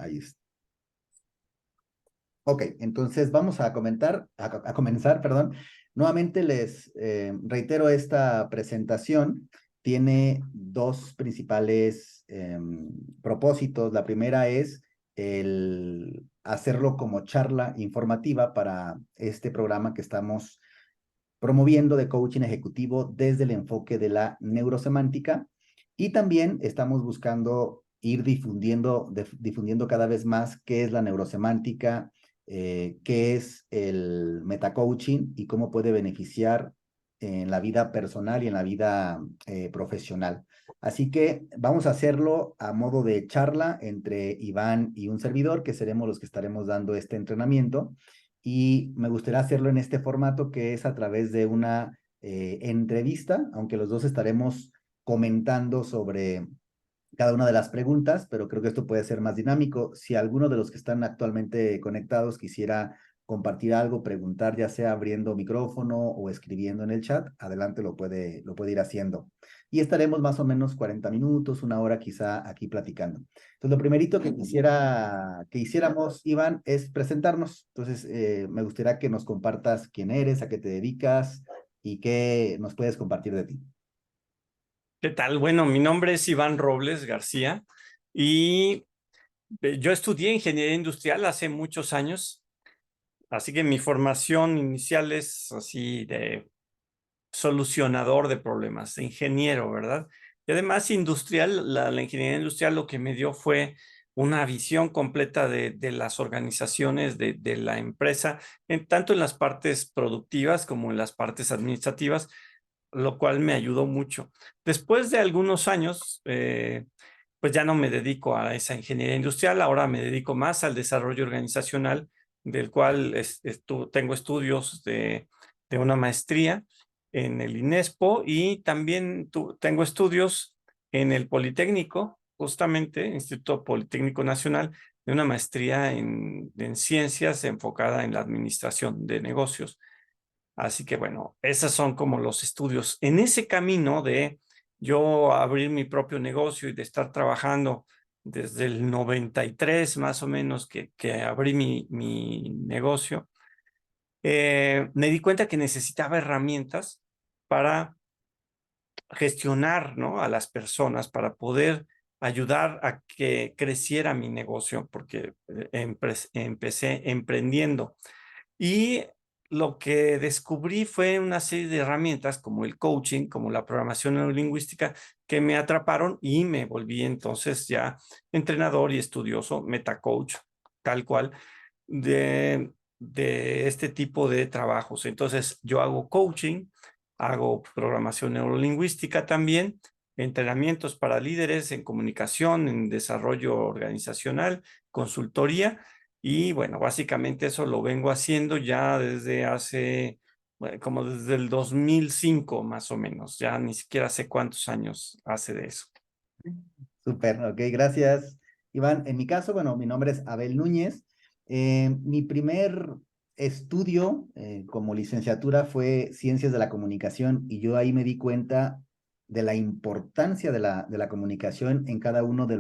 Ahí está. Ok, entonces vamos a comenzar, perdón. Nuevamente les reitero esta presentación. Tiene dos principales propósitos. La primera es el hacerlo como charla informativa para este programa que estamos promoviendo de coaching ejecutivo desde el enfoque de la neurosemántica. Y también estamos buscando ir difundiendo cada vez más qué es la neurosemántica, qué es el metacoaching y cómo puede beneficiar en la vida personal y en la vida profesional. Así que vamos a hacerlo a modo de charla entre Iván y un servidor, que seremos los que estaremos dando este entrenamiento. Y me gustaría hacerlo en este formato que es a través de una entrevista, aunque los dos estaremos comentando sobre cada una de las preguntas, pero creo que esto puede ser más dinámico. Si alguno de los que están actualmente conectados quisiera compartir algo, preguntar, ya sea abriendo micrófono o escribiendo en el chat, adelante lo puede ir haciendo. Y estaremos más o menos 40 minutos, una hora quizá aquí platicando. Entonces, lo primerito que quisiera que hiciéramos, Iván, es presentarnos. Entonces, me gustaría que nos compartas quién eres, a qué te dedicas y qué nos puedes compartir de ti. ¿Qué tal? Bueno, mi nombre es Iván Robles García y yo estudié ingeniería industrial hace muchos años, así que mi formación inicial es así de solucionador de problemas, de ingeniero, ¿verdad? Y además industrial, la ingeniería industrial lo que me dio fue una visión completa de las organizaciones de la empresa, tanto en las partes productivas como en las partes administrativas, lo cual me ayudó mucho. Después de algunos años, pues ya no me dedico a esa ingeniería industrial, ahora me dedico más al desarrollo organizacional, del cual tengo estudios de una maestría en el INESPO y también tengo estudios en el Politécnico, justamente, Instituto Politécnico Nacional, de una maestría en ciencias enfocada en la administración de negocios. Así que bueno, esos son como los estudios. En ese camino de yo abrir mi propio negocio y de estar trabajando desde el 93 más o menos que abrí mi negocio, me di cuenta que necesitaba herramientas para gestionar, ¿no?, a las personas, para poder ayudar a que creciera mi negocio, porque empecé emprendiendo. Y lo que descubrí fue una serie de herramientas como el coaching, como la programación neurolingüística, que me atraparon y me volví entonces ya entrenador y estudioso, metacoach, tal cual, de este tipo de trabajos. Entonces, yo hago coaching, hago programación neurolingüística también, entrenamientos para líderes en comunicación, en desarrollo organizacional, consultoría, y bueno, básicamente eso lo vengo haciendo ya desde hace, bueno, como desde el 2005 más o menos, ya ni siquiera sé cuántos años hace de eso. Súper, ok, gracias, Iván. En mi caso, bueno, mi nombre es Abel Núñez. Mi primer estudio como licenciatura fue Ciencias de la Comunicación y yo ahí me di cuenta de la importancia de la comunicación en cada uno de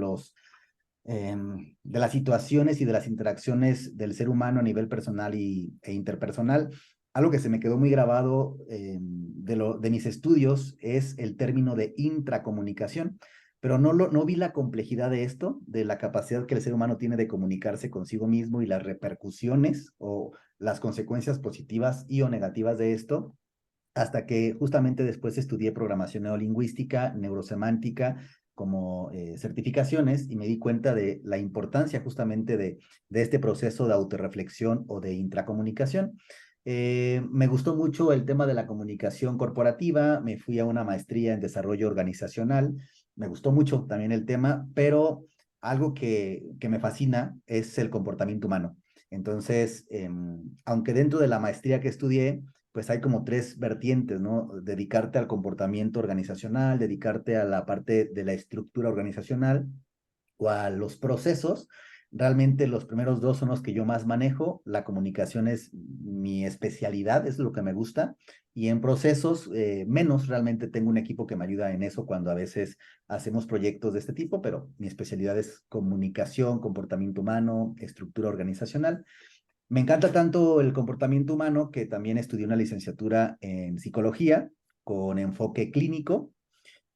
las situaciones y de las interacciones del ser humano a nivel personal e interpersonal. Algo que se me quedó muy grabado de mis estudios es el término de intracomunicación, pero no vi la complejidad de esto, de la capacidad que el ser humano tiene de comunicarse consigo mismo y las repercusiones o las consecuencias positivas y o negativas de esto, hasta que justamente después estudié programación neurolingüística, neurosemántica como certificaciones y me di cuenta de la importancia justamente de este proceso de autorreflexión o de intracomunicación. Me gustó mucho el tema de la comunicación corporativa, me fui a una maestría en desarrollo organizacional, me gustó mucho también el tema, pero algo que me fascina es el comportamiento humano. Entonces, aunque dentro de la maestría que estudié, pues hay como tres vertientes, ¿no? Dedicarte al comportamiento organizacional, dedicarte a la parte de la estructura organizacional o a los procesos. Realmente los primeros dos son los que yo más manejo. La comunicación es mi especialidad, es lo que me gusta. Y en procesos, menos realmente tengo un equipo que me ayuda en eso cuando a veces hacemos proyectos de este tipo, pero mi especialidad es comunicación, comportamiento humano, estructura organizacional. Me encanta tanto el comportamiento humano que también estudié una licenciatura en psicología con enfoque clínico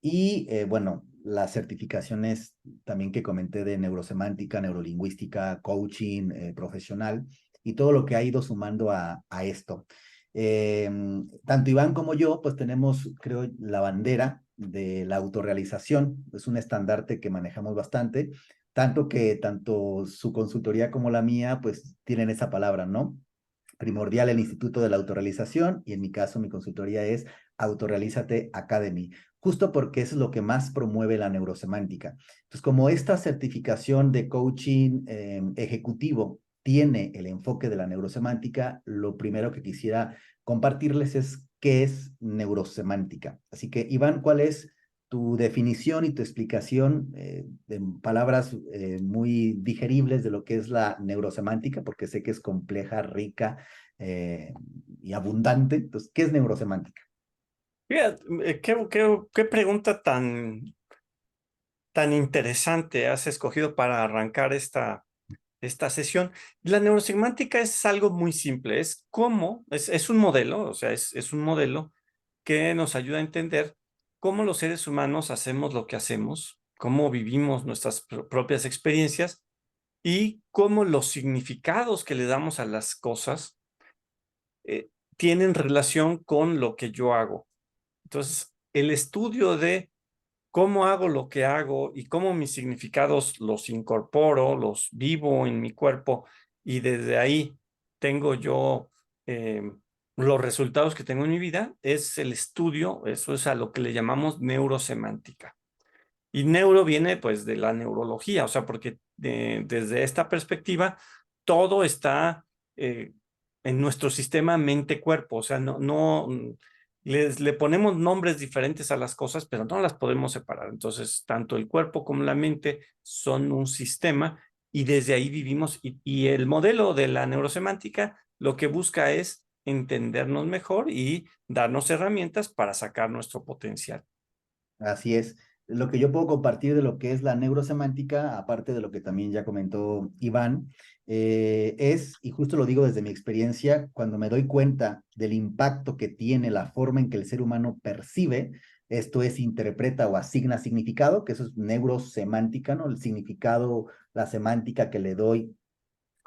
y bueno, las certificaciones también que comenté de neurosemántica, neurolingüística, coaching profesional y todo lo que ha ido sumando a esto. Eh, Tanto Iván como yo, pues tenemos, creo, la bandera de la autorrealización. Es un estandarte que manejamos bastante, tanto que tanto su consultoría como la mía, pues tienen esa palabra, ¿no? Primordial el Instituto de la Autorrealización y en mi caso mi consultoría es Autorrealízate Academy, justo porque eso es lo que más promueve la neurosemántica. Entonces, como esta certificación de coaching ejecutivo tiene el enfoque de la neurosemántica, lo primero que quisiera compartirles es qué es neurosemántica. Así que, Iván, ¿cuál es tu definición y tu explicación en palabras muy digeribles de lo que es la neurosemántica? Porque sé que es compleja, rica eh, y abundante. Entonces, ¿qué es neurosemántica? Fíjate, qué pregunta tan interesante has escogido para arrancar esta sesión. La neurosemántica es algo muy simple, es un modelo, o sea, es un modelo que nos ayuda a entender cómo los seres humanos hacemos lo que hacemos, cómo vivimos nuestras propias experiencias y cómo los significados que le damos a las cosas eh, tienen relación con lo que yo hago. Entonces, el estudio de cómo hago lo que hago y cómo mis significados los incorporo, los vivo en mi cuerpo y desde ahí tengo yo eh, los resultados que tengo en mi vida, es el estudio, eso es a lo que le llamamos neurosemántica. Y neuro viene pues de la neurología, o sea, porque desde esta perspectiva todo está eh, en nuestro sistema mente-cuerpo, o sea, le ponemos nombres diferentes a las cosas, pero no las podemos separar. Entonces, tanto el cuerpo como la mente son un sistema y desde ahí vivimos. Y el modelo de la neurosemántica lo que busca es entendernos mejor y darnos herramientas para sacar nuestro potencial. Así es. Lo que yo puedo compartir de lo que es la neurosemántica, aparte de lo que también ya comentó Iván, y justo lo digo desde mi experiencia, cuando me doy cuenta del impacto que tiene la forma en que el ser humano percibe, esto es, interpreta o asigna significado, que eso es neurosemántica, ¿no? El significado, la semántica que le doy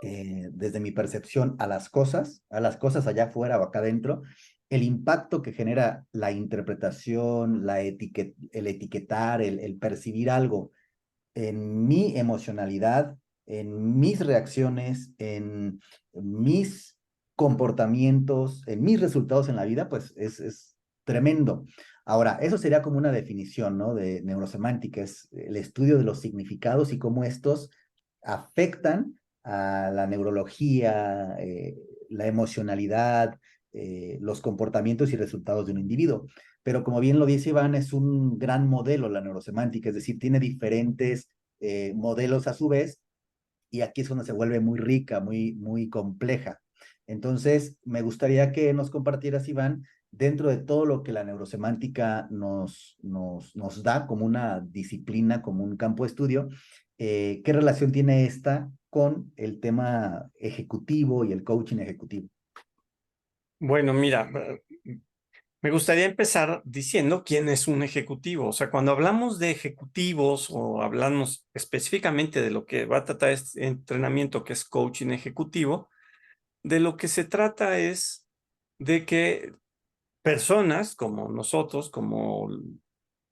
desde mi percepción a las cosas allá afuera o acá adentro, el impacto que genera la interpretación, el etiquetar, el percibir algo en mi emocionalidad, en mis reacciones, en mis comportamientos, en mis resultados en la vida, pues es tremendo. Ahora, eso sería como una definición, ¿no? De neurosemántica, es el estudio de los significados y cómo estos afectan a la neurología, la emocionalidad, los comportamientos y resultados de un individuo. Pero como bien lo dice Iván, es un gran modelo la neurosemántica, es decir, tiene diferentes modelos a su vez, y aquí es donde se vuelve muy rica, muy compleja. Entonces, me gustaría que nos compartieras, Iván, dentro de todo lo que la neurosemántica nos da como una disciplina, como un campo de estudio, ¿qué relación tiene esta con el tema ejecutivo y el coaching ejecutivo? Bueno, mira, me gustaría empezar diciendo quién es un ejecutivo. O sea, cuando hablamos de ejecutivos o hablamos específicamente de lo que va a tratar este entrenamiento que es coaching ejecutivo, de lo que se trata es de que personas como nosotros, como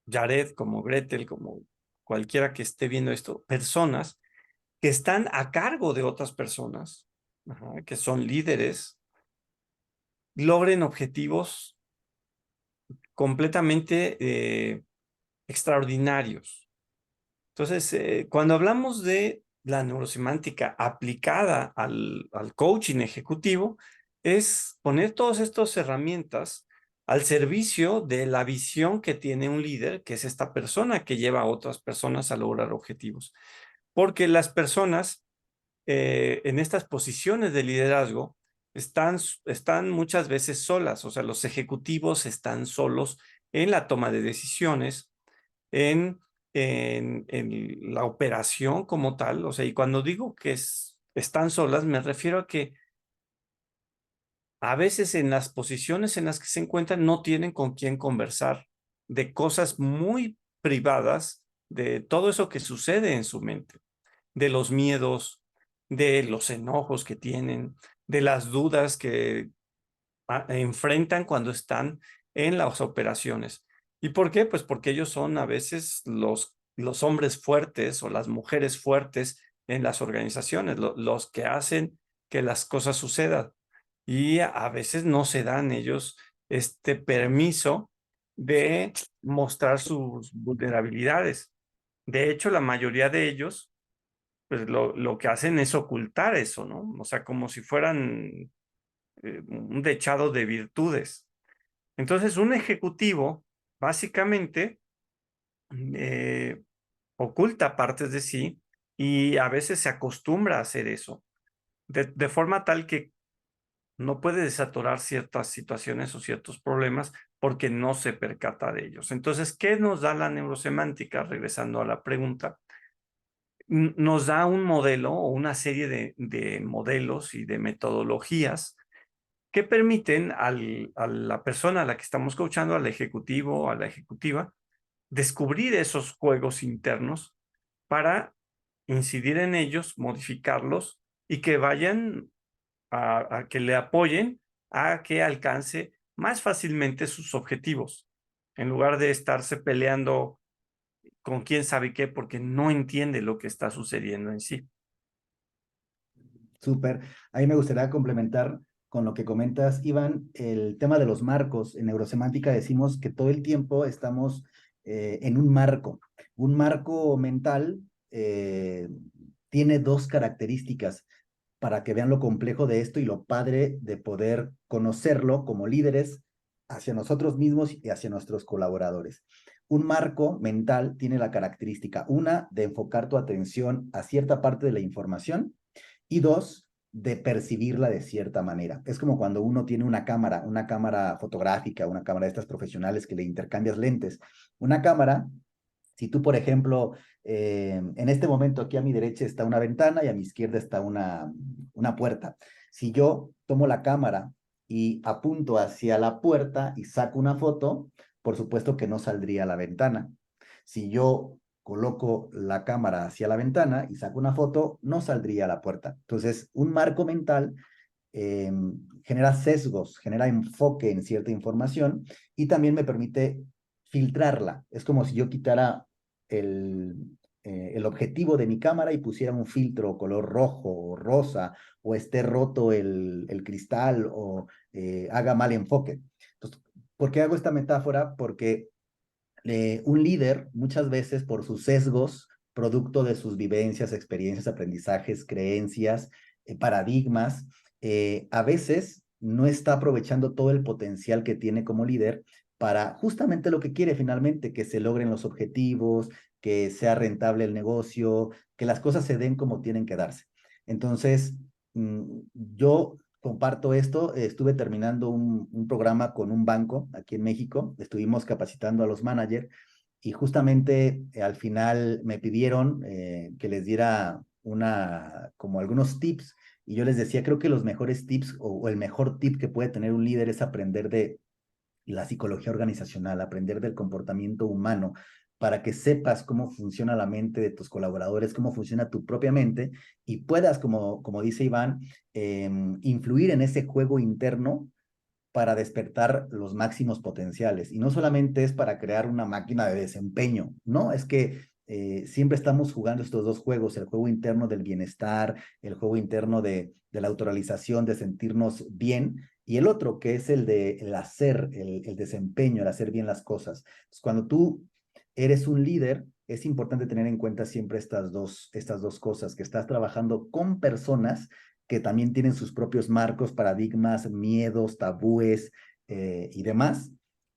Jared, como Gretel, como cualquiera que esté viendo esto, personas que están a cargo de otras personas, ajá, que son líderes, logren objetivos completamente extraordinarios. Entonces, cuando hablamos de la neurosemántica aplicada al coaching ejecutivo, es poner todas estas herramientas al servicio de la visión que tiene un líder, que es esta persona que lleva a otras personas a lograr objetivos. Porque las personas en estas posiciones de liderazgo están muchas veces solas, o sea, los ejecutivos están solos en la toma de decisiones, en la operación como tal, o sea, y cuando digo que están solas, me refiero a que a veces en las posiciones en las que se encuentran no tienen con quién conversar de cosas muy privadas, de todo eso que sucede en su mente, de los miedos, de los enojos que tienen, de las dudas que enfrentan cuando están en las operaciones. ¿Y por qué? Pues porque ellos son a veces los hombres fuertes o las mujeres fuertes en las organizaciones, los que hacen que las cosas sucedan. Y a veces no se dan ellos este permiso de mostrar sus vulnerabilidades. De hecho, la mayoría de ellos, pues lo que hacen es ocultar eso, ¿no? O sea, como si fueran un dechado de virtudes. Entonces, un ejecutivo básicamente eh, oculta partes de sí y a veces se acostumbra a hacer eso, de forma tal que no puede desatorar ciertas situaciones o ciertos problemas porque no se percata de ellos. Entonces, ¿qué nos da la neurosemántica? Regresando a la pregunta, nos da un modelo o una serie de modelos y de metodologías que permiten a la persona a la que estamos coachando, al ejecutivo o a la ejecutiva, descubrir esos juegos internos para incidir en ellos, modificarlos y que vayan a que le apoyen a que alcance más fácilmente sus objetivos, en lugar de estarse peleando con quién sabe qué porque no entiende lo que está sucediendo en sí. Súper. Ahí me gustaría complementar con lo que comentas, Iván, el tema de los marcos. En neurosemántica decimos que todo el tiempo estamos en un marco. Un marco mental tiene dos características para que vean lo complejo de esto y lo padre de poder conocerlo como líderes hacia nosotros mismos y hacia nuestros colaboradores. Un marco mental tiene la característica, una, de enfocar tu atención a cierta parte de la información y dos, de percibirla de cierta manera. Es como cuando uno tiene una cámara fotográfica, una cámara de estas profesionales que le intercambias lentes. Una cámara, si tú, por ejemplo, en este momento aquí a mi derecha está una ventana y a mi izquierda está una puerta. Si yo tomo la cámara y apunto hacia la puerta y saco una foto, por supuesto que no saldría a la ventana. Si yo coloco la cámara hacia la ventana y saco una foto, no saldría a la puerta. Entonces, un marco mental eh, genera sesgos, genera enfoque en cierta información y también me permite filtrarla. Es como si yo quitara el, el objetivo de mi cámara y pusiera un filtro color rojo o rosa o esté roto el cristal o haga mal enfoque. Entonces, ¿por qué hago esta metáfora? Porque un líder muchas veces por sus sesgos, producto de sus vivencias, experiencias, aprendizajes, creencias, paradigmas, a veces no está aprovechando todo el potencial que tiene como líder para justamente lo que quiere finalmente, que se logren los objetivos, que sea rentable el negocio, que las cosas se den como tienen que darse. Entonces, yo comparto esto. Estuve terminando un programa con un banco aquí en México. Estuvimos capacitando a los managers y justamente al final me pidieron que les diera como algunos tips. Y yo les decía, creo que los mejores tips o el mejor tip que puede tener un líder es aprender de la psicología organizacional, aprender del comportamiento humano, para que sepas cómo funciona la mente de tus colaboradores, cómo funciona tu propia mente y puedas, como dice Iván, influir en ese juego interno para despertar los máximos potenciales. Y no solamente es para crear una máquina de desempeño, ¿no? Es que siempre estamos jugando estos dos juegos, el juego interno del bienestar, el juego interno de la autorrealización, de sentirnos bien, y el otro que es el de el hacer, el desempeño, el hacer bien las cosas. Entonces, cuando tú eres un líder, es importante tener en cuenta siempre estas dos cosas, que estás trabajando con personas que también tienen sus propios marcos, paradigmas, miedos, tabúes y demás,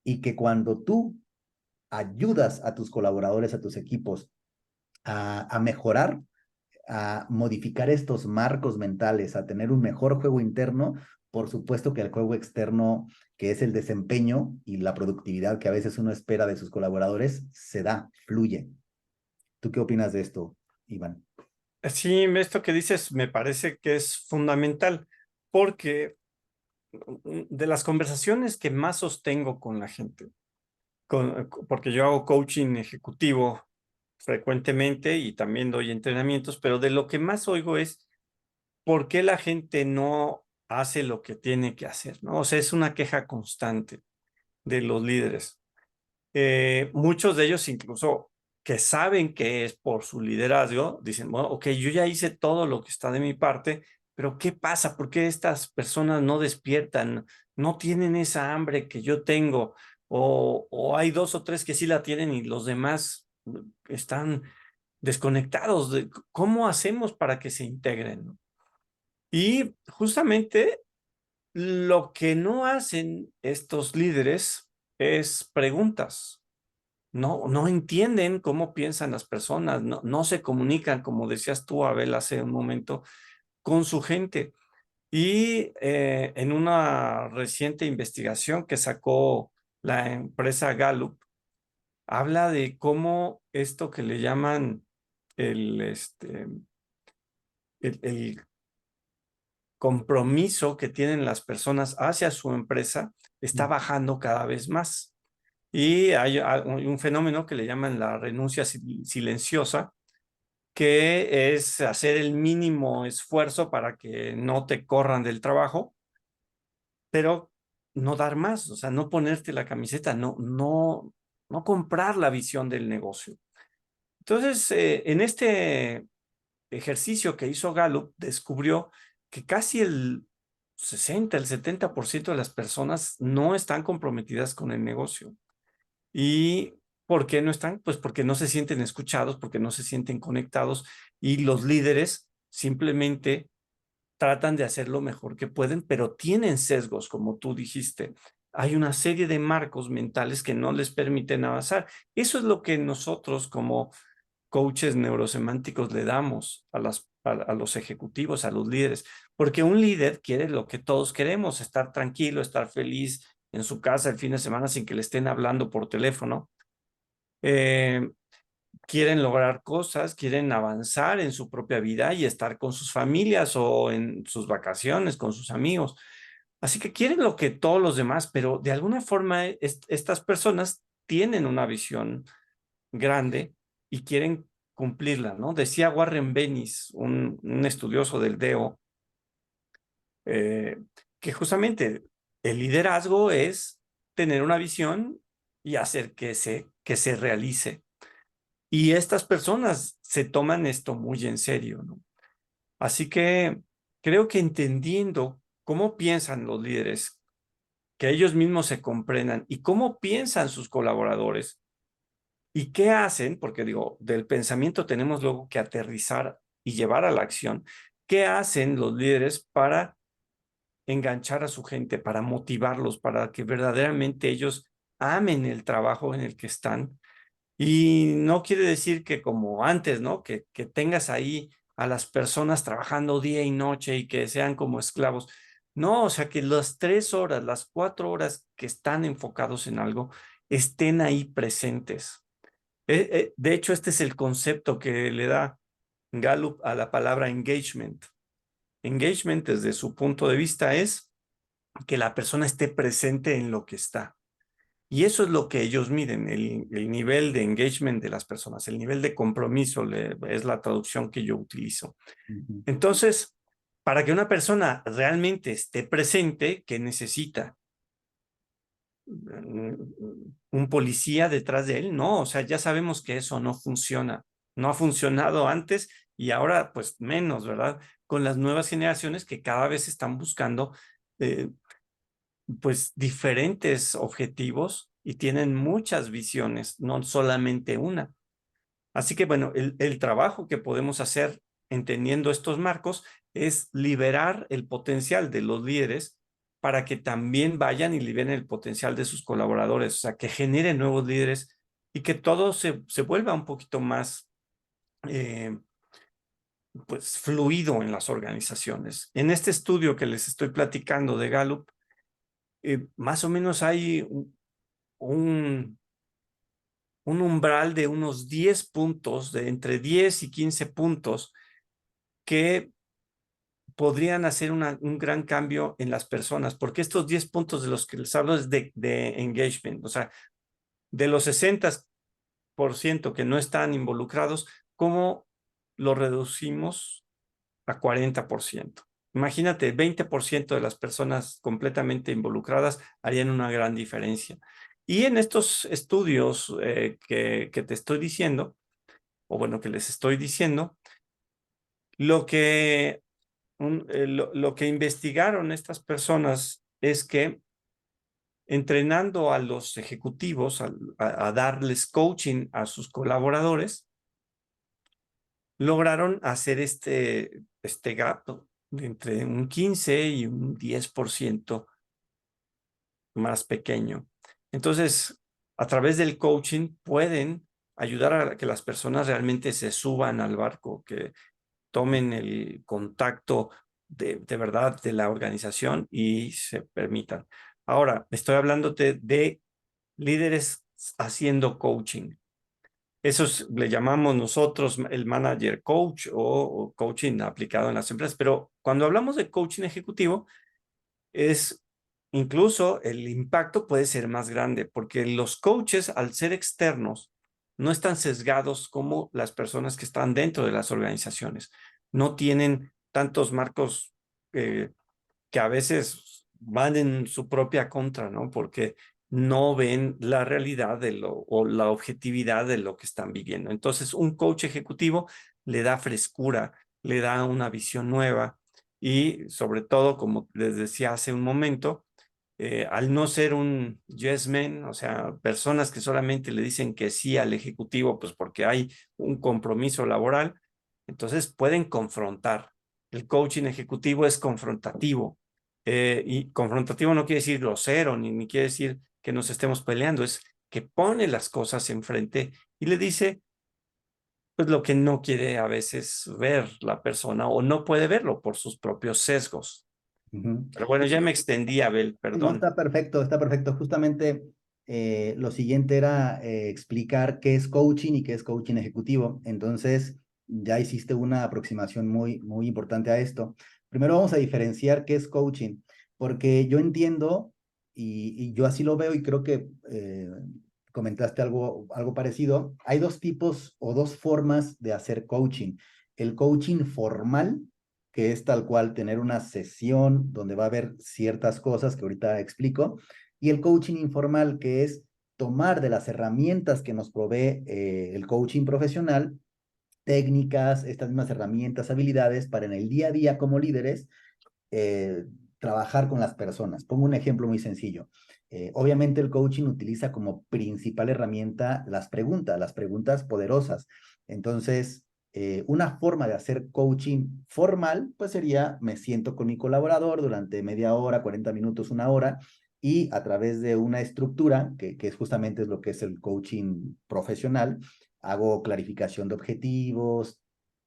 y que cuando tú ayudas a tus colaboradores, a tus equipos a mejorar, a modificar estos marcos mentales, a tener un mejor juego interno, por supuesto que el juego externo, que es el desempeño y la productividad que a veces uno espera de sus colaboradores, se da, fluye. ¿Tú qué opinas de esto, Iván? Sí, esto que dices me parece que es fundamental, porque de las conversaciones que más sostengo con la gente, porque yo hago coaching ejecutivo frecuentemente y también doy entrenamientos, pero de lo que más oigo es por qué la gente no hace lo que tiene que hacer, ¿no? O sea, es una queja constante de los líderes. Muchos de ellos incluso que saben que es por su liderazgo, dicen, bueno, ok, yo ya hice todo lo que está de mi parte, pero ¿qué pasa? ¿Por qué estas personas no despiertan? ¿No tienen esa hambre que yo tengo? O hay dos o tres que sí la tienen y los demás están desconectados. ¿Cómo hacemos para que se integren? Y justamente lo que no hacen estos líderes es preguntas. No entienden cómo piensan las personas, no se comunican, como decías tú, Abel, hace un momento, con su gente. Y en una reciente investigación que sacó la empresa Gallup, habla de cómo esto que le llaman el, este, el compromiso que tienen las personas hacia su empresa está bajando cada vez más. Y hay un fenómeno que le llaman la renuncia silenciosa, que es hacer el mínimo esfuerzo para que no te corran del trabajo, pero no dar más, o sea, no ponerte la camiseta, no comprar la visión del negocio. Entonces, en este ejercicio que hizo Gallup, descubrió que casi el 60, el 70% de las personas no están comprometidas con el negocio. ¿Y por qué no están? Pues porque no se sienten escuchados, porque no se sienten conectados y los líderes simplemente tratan de hacer lo mejor que pueden, pero tienen sesgos, como tú dijiste. Hay una serie de marcos mentales que no les permiten avanzar. Eso es lo que nosotros como coaches neurosemánticos le damos a los ejecutivos, a los líderes, porque un líder quiere lo que todos queremos, estar tranquilo, estar feliz en su casa el fin de semana sin que le estén hablando por teléfono. Eh, Quieren lograr cosas, quieren avanzar en su propia vida y estar con sus familias o en sus vacaciones, con sus amigos. Así que quieren lo que todos los demás, pero de alguna forma estas personas tienen una visión grande y quieren cumplirla, ¿no? Decía Warren Bennis, un estudioso del DEO, eh, que justamente el liderazgo es tener una visión y hacer que se realice. Y estas personas se toman esto muy en serio, ¿no? Así que creo que entendiendo cómo piensan los líderes, que ellos mismos se comprendan y cómo piensan sus colaboradores y qué hacen, porque digo, del pensamiento tenemos luego que aterrizar y llevar a la acción, qué hacen los líderes para enganchar a su gente, para motivarlos, para que verdaderamente ellos amen el trabajo en el que están. Y no quiere decir que como antes, ¿no? Que tengas ahí a las personas trabajando día y noche y que sean como esclavos. No, o sea, que las 3 horas, las 4 horas que están enfocados en algo, estén ahí presentes. De hecho, este es el concepto que le da Gallup a la palabra engagement. Engagement, desde su punto de vista, es que la persona esté presente en lo que está. Y eso es lo que ellos miden, el nivel de engagement de las personas, el nivel de compromiso, es la traducción que yo utilizo. Ujú. Entonces, para que una persona realmente esté presente, ¿qué necesita? ¿Un policía detrás de él? No, o sea, ya sabemos que eso no funciona. No ha funcionado antes y ahora pues menos, ¿verdad? Con las nuevas generaciones que cada vez están buscando eh, pues diferentes objetivos y tienen muchas visiones, no solamente una. Así que bueno, el trabajo que podemos hacer entendiendo estos marcos es liberar el potencial de los líderes para que también vayan y liberen el potencial de sus colaboradores, o sea, que generen nuevos líderes y que todo se vuelva un poquito más, eh, pues, fluido en las organizaciones. En este estudio que les estoy platicando de Gallup, más o menos hay un umbral de unos 10 puntos, de entre 10 y 15 puntos, que podrían hacer un gran cambio en las personas, porque estos 10 puntos de los que les hablo es de engagement, o sea, de los 60% que no están involucrados, ¿cómo lo reducimos a 40%? Imagínate, 20% de las personas completamente involucradas harían una gran diferencia. Y en estos estudios que te estoy diciendo, o bueno, que les estoy diciendo, lo que, lo que investigaron estas personas es que entrenando a los ejecutivos a darles coaching a sus colaboradores, lograron hacer este gap de entre un 15 y un 10% más pequeño. Entonces, a través del coaching pueden ayudar a que las personas realmente se suban al barco, que tomen el contacto de verdad de la organización y se permitan. Ahora, estoy hablándote de líderes haciendo coaching. Eso le llamamos nosotros el manager coach o coaching aplicado en las empresas. Pero cuando hablamos de coaching ejecutivo, es incluso el impacto puede ser más grande porque los coaches, al ser externos, no están sesgados como las personas que están dentro de las organizaciones. No tienen tantos marcos que a veces van en su propia contra, ¿no? Porque no ven la realidad o la objetividad de lo que están viviendo. Entonces, un coach ejecutivo le da frescura, le da una visión nueva y sobre todo, como les decía hace un momento, al no ser un yes man, o sea, personas que solamente le dicen que sí al ejecutivo, pues porque hay un compromiso laboral, entonces pueden confrontar. El coaching ejecutivo es confrontativo. Y confrontativo no quiere decir grosero, ni quiere decir que nos estemos peleando, es que pone las cosas enfrente y le dice pues lo que no quiere a veces ver la persona o no puede verlo por sus propios sesgos. Ujú. Pero bueno, ya me extendí, Abel, No, perdón. está perfecto, está perfecto. Justamente lo siguiente era explicar qué es coaching y qué es coaching ejecutivo. Entonces, ya hiciste una aproximación muy, muy importante a esto. Primero vamos a diferenciar qué es coaching, porque yo entiendo y yo así lo veo y creo que comentaste algo parecido. Hay dos tipos o dos formas de hacer coaching. El coaching formal, que es tal cual tener una sesión donde va a haber ciertas cosas que ahorita explico, y el coaching informal, que es tomar de las herramientas que nos provee el coaching profesional, técnicas, estas mismas herramientas, habilidades para en el día a día como líderes eh, trabajar con las personas. Pongo un ejemplo muy sencillo. Obviamente el coaching utiliza como principal herramienta las preguntas poderosas. Entonces, una forma de hacer coaching formal, pues sería, me siento con mi colaborador durante media hora, 40 minutos, una hora, y a través de una estructura, que es justamente es lo que es el coaching profesional, hago clarificación de objetivos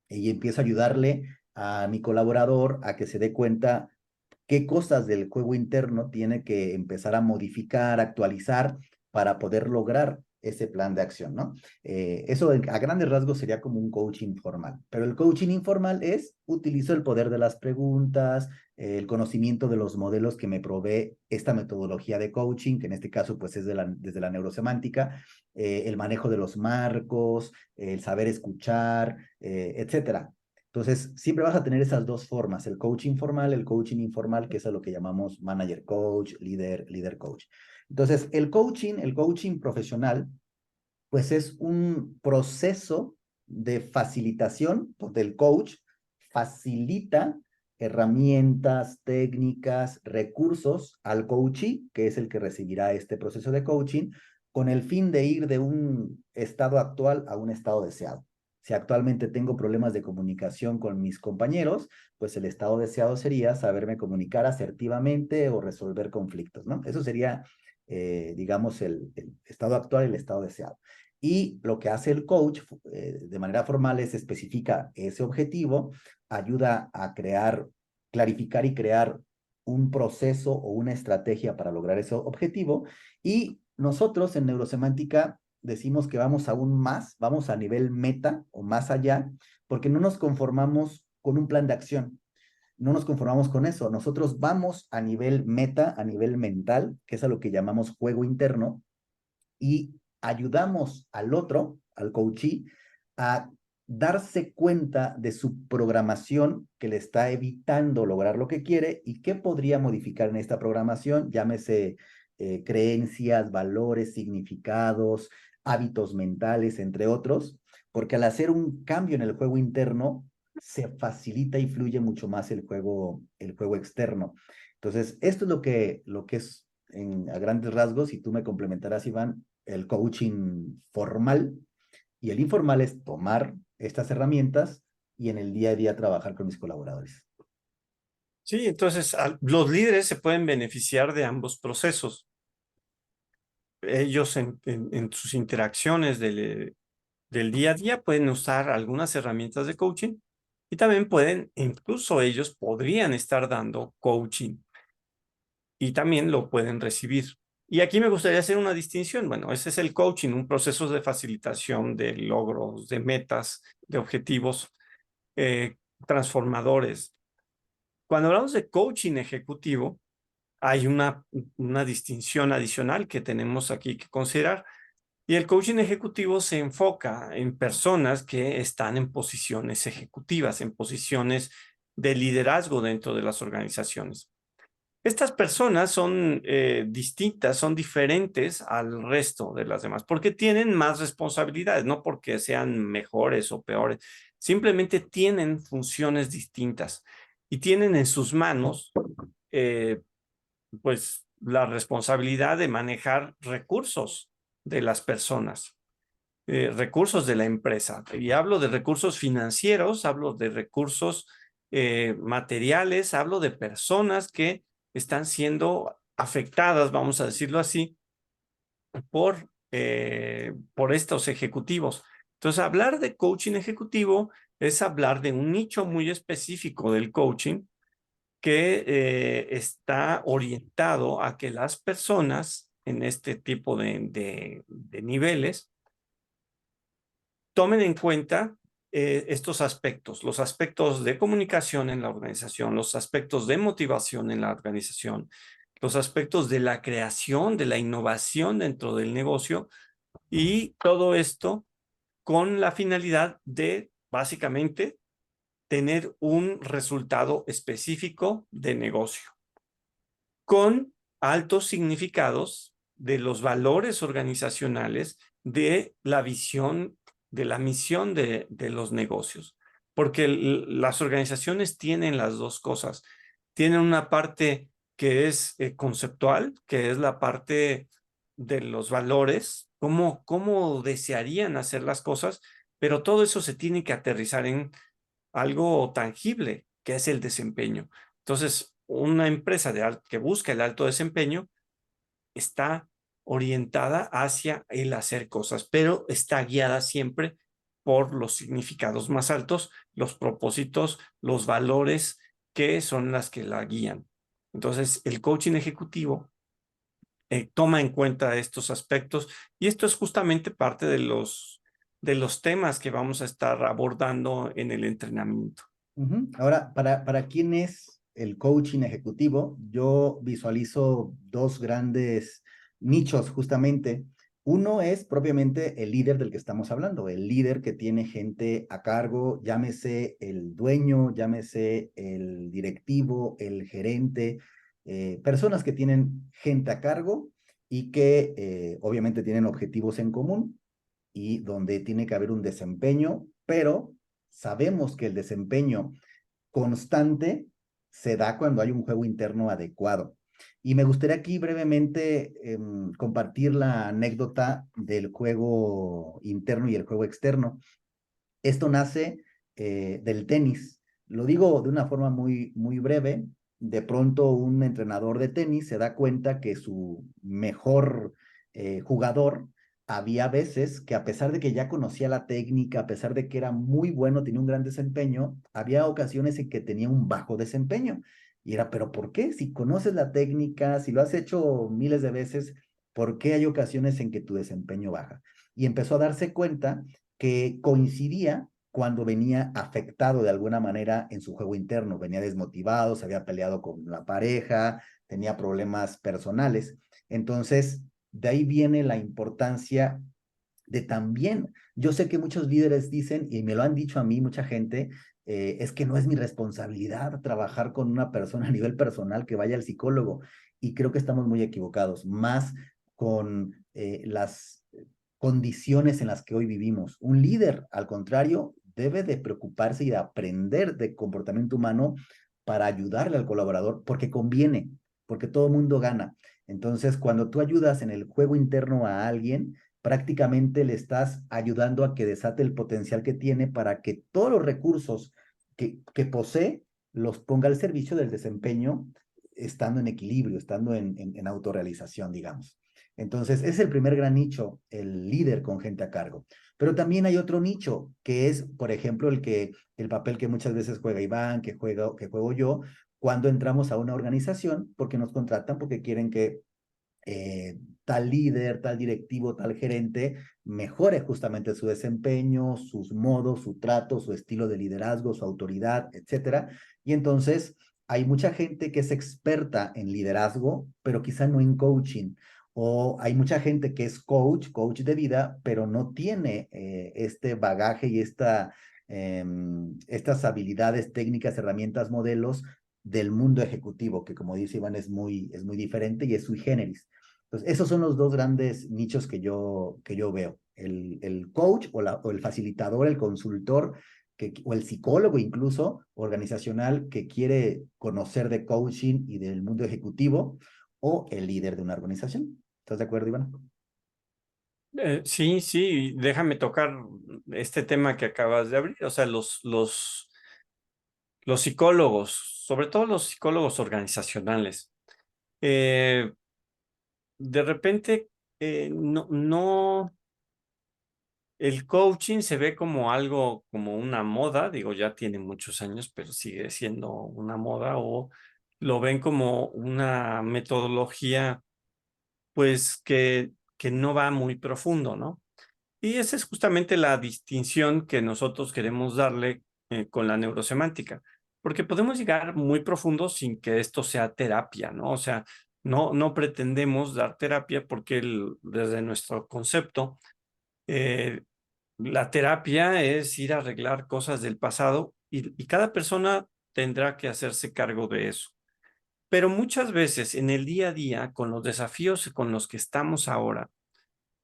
y empiezo a ayudarle a mi colaborador a que se dé cuenta qué cosas del juego interno tiene que empezar a modificar, actualizar para poder lograr ese plan de acción, ¿no? Eso a grandes rasgos sería como un coaching formal, pero el coaching informal es utilizo el poder de las preguntas, el conocimiento de los modelos que me provee esta metodología de coaching, que en este caso pues es desde la neurosemántica, el manejo de los marcos, el saber escuchar, etcétera. Entonces, siempre vas a tener esas dos formas, el coaching formal, el coaching informal, que es a lo que llamamos manager coach, líder coach. Entonces, el coaching profesional, pues es un proceso de facilitación del coach, facilita herramientas, técnicas, recursos al coachee, que es el que recibirá este proceso de coaching, con el fin de ir de un estado actual a un estado deseado. Si actualmente tengo problemas de comunicación con mis compañeros, pues el estado deseado sería saberme comunicar asertivamente o resolver conflictos, ¿no? Eso sería, digamos, el estado actual, el estado deseado. Y lo que hace el coach de manera formal es especifica ese objetivo, ayuda a clarificar y crear un proceso o una estrategia para lograr ese objetivo. Y nosotros en Neurosemántica decimos que vamos aún más, vamos a nivel meta o más allá, porque no nos conformamos con un plan de acción. No nos conformamos con eso. Nosotros vamos a nivel meta, a nivel mental, que es a lo que llamamos juego interno, y ayudamos al otro, al coachee, a darse cuenta de su programación que le está evitando lograr lo que quiere y qué podría modificar en esta programación, llámese creencias, valores, significados, hábitos mentales, entre otros, porque al hacer un cambio en el juego interno, se facilita y fluye mucho más el juego externo. Entonces, esto es lo que es a grandes rasgos, y tú me complementarás, Iván, el coaching formal, y el informal es tomar estas herramientas y en el día a día trabajar con mis colaboradores. Sí, entonces los líderes se pueden beneficiar de ambos procesos. Ellos en sus interacciones del día a día pueden usar algunas herramientas de coaching y también pueden, incluso ellos podrían estar dando coaching y también lo pueden recibir. Y aquí me gustaría hacer una distinción. Bueno, ese es el coaching, un proceso de facilitación de logros, de metas, de objetivos transformadores. Cuando hablamos de coaching ejecutivo, hay una distinción adicional que tenemos aquí que considerar. Y el coaching ejecutivo se enfoca en personas que están en posiciones ejecutivas, en posiciones de liderazgo dentro de las organizaciones. Estas personas son distintas, son diferentes al resto de las demás, porque tienen más responsabilidades, no porque sean mejores o peores, simplemente tienen funciones distintas y tienen en sus manos eh, pues la responsabilidad de manejar recursos de las personas, recursos de la empresa. Y hablo de recursos financieros, hablo de recursos materiales, hablo de personas que están siendo afectadas, vamos a decirlo así, por estos ejecutivos. Entonces, hablar de coaching ejecutivo es hablar de un nicho muy específico del coaching que está orientado a que las personas en este tipo de niveles tomen en cuenta estos aspectos, los aspectos de comunicación en la organización, los aspectos de motivación en la organización, los aspectos de la creación, de la innovación dentro del negocio y todo esto con la finalidad de básicamente tener un resultado específico de negocio con altos significados de los valores organizacionales, de la visión, de la misión de los negocios. Porque las organizaciones tienen las dos cosas. Tienen una parte que es conceptual, que es la parte de los valores, cómo desearían hacer las cosas, pero todo eso se tiene que aterrizar en algo tangible, que es el desempeño. Entonces, una empresa que busca el alto desempeño está orientada hacia el hacer cosas, pero está guiada siempre por los significados más altos, los propósitos, los valores que son las que la guían. Entonces, el coaching ejecutivo toma en cuenta estos aspectos y esto es justamente parte de los temas que vamos a estar abordando en el entrenamiento. Ahora, para quién es el coaching ejecutivo, yo visualizo dos grandes nichos justamente. Uno es propiamente el líder del que estamos hablando, el líder que tiene gente a cargo, llámese el dueño, llámese el directivo, el gerente, personas que tienen gente a cargo y que obviamente tienen objetivos en común y donde tiene que haber un desempeño, pero sabemos que el desempeño constante se da cuando hay un juego interno adecuado. Y me gustaría aquí brevemente compartir la anécdota del juego interno y el juego externo. Esto nace del tenis. Lo digo de una forma muy breve. De pronto un entrenador de tenis se da cuenta que su mejor jugador había veces que a pesar de que ya conocía la técnica, a pesar de que era muy bueno, tenía un gran desempeño, había ocasiones en que tenía un bajo desempeño. Y era, pero ¿por qué? Si conoces la técnica, si lo has hecho miles de veces, ¿por qué hay ocasiones en que tu desempeño baja? Y empezó a darse cuenta que coincidía cuando venía afectado de alguna manera en su juego interno, venía desmotivado, se había peleado con la pareja, tenía problemas personales. Entonces, de ahí viene la importancia de también, yo sé que muchos líderes dicen, y me lo han dicho a mí mucha gente, es que no es mi responsabilidad trabajar con una persona a nivel personal que vaya al psicólogo. Y creo que estamos muy equivocados, más con las condiciones en las que hoy vivimos. Un líder, al contrario, debe de preocuparse y de aprender de comportamiento humano para ayudarle al colaborador, porque conviene, porque todo mundo gana. Entonces, cuando tú ayudas en el juego interno a alguien, prácticamente le estás ayudando a que desate el potencial que tiene para que todos los recursos que posee los ponga al servicio del desempeño, estando en equilibrio, estando en autorrealización, digamos. Entonces, es el primer gran nicho, el líder con gente a cargo. Pero también hay otro nicho, que es, por ejemplo, el papel que muchas veces juega Iván, que juego yo, cuando entramos a una organización, porque nos contratan, porque quieren que tal líder, tal directivo, tal gerente mejore justamente su desempeño, sus modos, su trato, su estilo de liderazgo, su autoridad, etcétera. Y entonces hay mucha gente que es experta en liderazgo, pero quizá no en coaching. O hay mucha gente que es coach de vida, pero no tiene este bagaje y estas habilidades técnicas, herramientas, modelos del mundo ejecutivo, que como dice Iván es muy diferente y es sui generis. Entonces, esos son los dos grandes nichos que yo veo. El coach o el facilitador, el consultor, o el psicólogo incluso organizacional que quiere conocer de coaching y del mundo ejecutivo, o el líder de una organización. ¿Estás de acuerdo, Iván? Sí, sí, déjame tocar este tema que acabas de abrir, o sea, los psicólogos, sobre todo los psicólogos organizacionales. Eh, de repente, no, el coaching se ve como algo, como una moda, digo, ya tiene muchos años, pero sigue siendo una moda, o lo ven como una metodología, pues, que no va muy profundo, ¿no? Y esa es justamente la distinción que nosotros queremos darle con la neurosemántica, porque podemos llegar muy profundo sin que esto sea terapia, ¿no? O sea, no pretendemos dar terapia porque desde nuestro concepto, eh, la terapia es ir a arreglar cosas del pasado y cada persona tendrá que hacerse cargo de eso. Pero muchas veces en el día a día, con los desafíos con los que estamos ahora,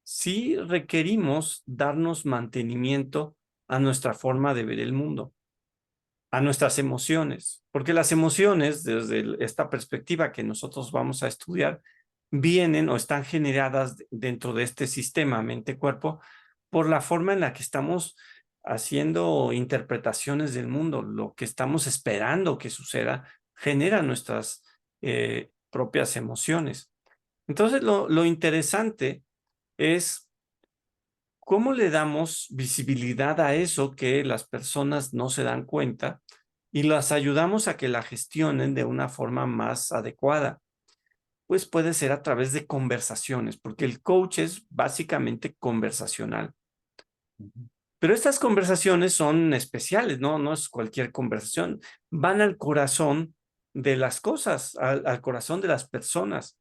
sí requerimos darnos mantenimiento a nuestra forma de ver el mundo, a nuestras emociones, porque las emociones, desde esta perspectiva que nosotros vamos a estudiar, vienen o están generadas dentro de este sistema mente-cuerpo por la forma en la que estamos haciendo interpretaciones del mundo, lo que estamos esperando que suceda, genera nuestras propias emociones. Entonces, lo interesante es cómo le damos visibilidad a eso que las personas no se dan cuenta y las ayudamos a que la gestionen de una forma más adecuada. Pues puede ser a través de conversaciones, porque el coach es básicamente conversacional. Ujú, Pero estas conversaciones son especiales, ¿no? No es cualquier conversación. Van al corazón de las cosas, al corazón de las personas,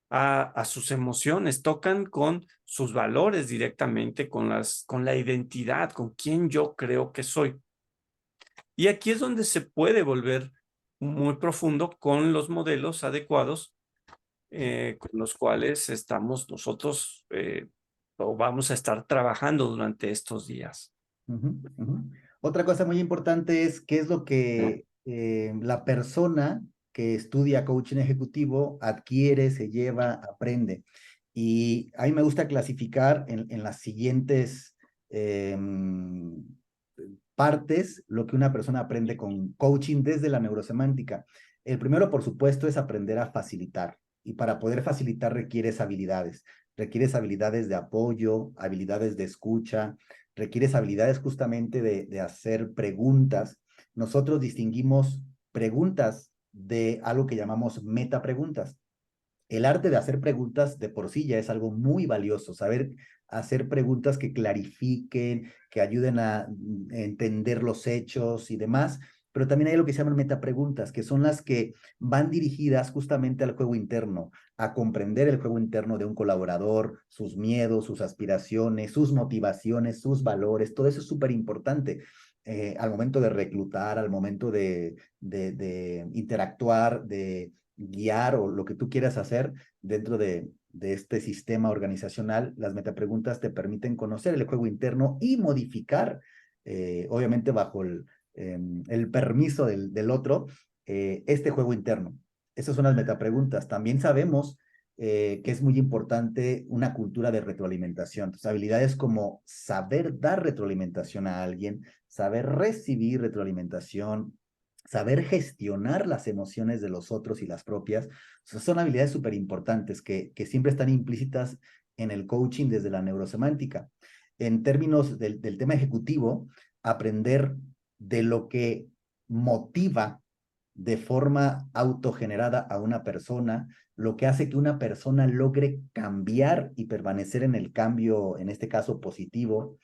a sus emociones, tocan con sus valores directamente, con la identidad, con quién yo creo que soy. Y aquí es donde se puede volver muy profundo con los modelos adecuados con los cuales estamos nosotros o vamos a estar trabajando durante estos días. ujú, ujú. Otra cosa muy importante es qué es lo que la persona que estudia coaching ejecutivo adquiere, se lleva, aprende. Y a mí me gusta clasificar en las siguientes partes lo que una persona aprende con coaching desde la neurosemántica. El primero, por supuesto, es aprender a facilitar. Y para poder facilitar requieres habilidades. requieres habilidades de apoyo, habilidades de escucha, requieres habilidades justamente de hacer preguntas. Nosotros distinguimos preguntas de algo que llamamos metapreguntas. El arte de hacer preguntas de por sí ya es algo muy valioso, saber hacer preguntas que clarifiquen, que ayuden a entender los hechos y demás, pero también hay lo que se llaman metapreguntas, que son las que van dirigidas justamente al juego interno, a comprender el juego interno de un colaborador, sus miedos, sus aspiraciones, sus motivaciones, sus valores, todo eso es súper importante. Al momento de reclutar, al momento de interactuar, de guiar o lo que tú quieras hacer dentro de este sistema organizacional, las metapreguntas te permiten conocer el juego interno y modificar, obviamente bajo el permiso del otro, este juego interno. Esas son las metapreguntas. También sabemos que es muy importante una cultura de retroalimentación. Entonces, habilidades como saber dar retroalimentación a alguien, saber recibir retroalimentación, saber gestionar las emociones de los otros y las propias, son habilidades súper importantes que siempre están implícitas en el coaching desde la neurosemántica. En términos del tema ejecutivo, aprender de lo que motiva de forma autogenerada a una persona, lo que hace que una persona logre cambiar y permanecer en el cambio, en este caso positivo.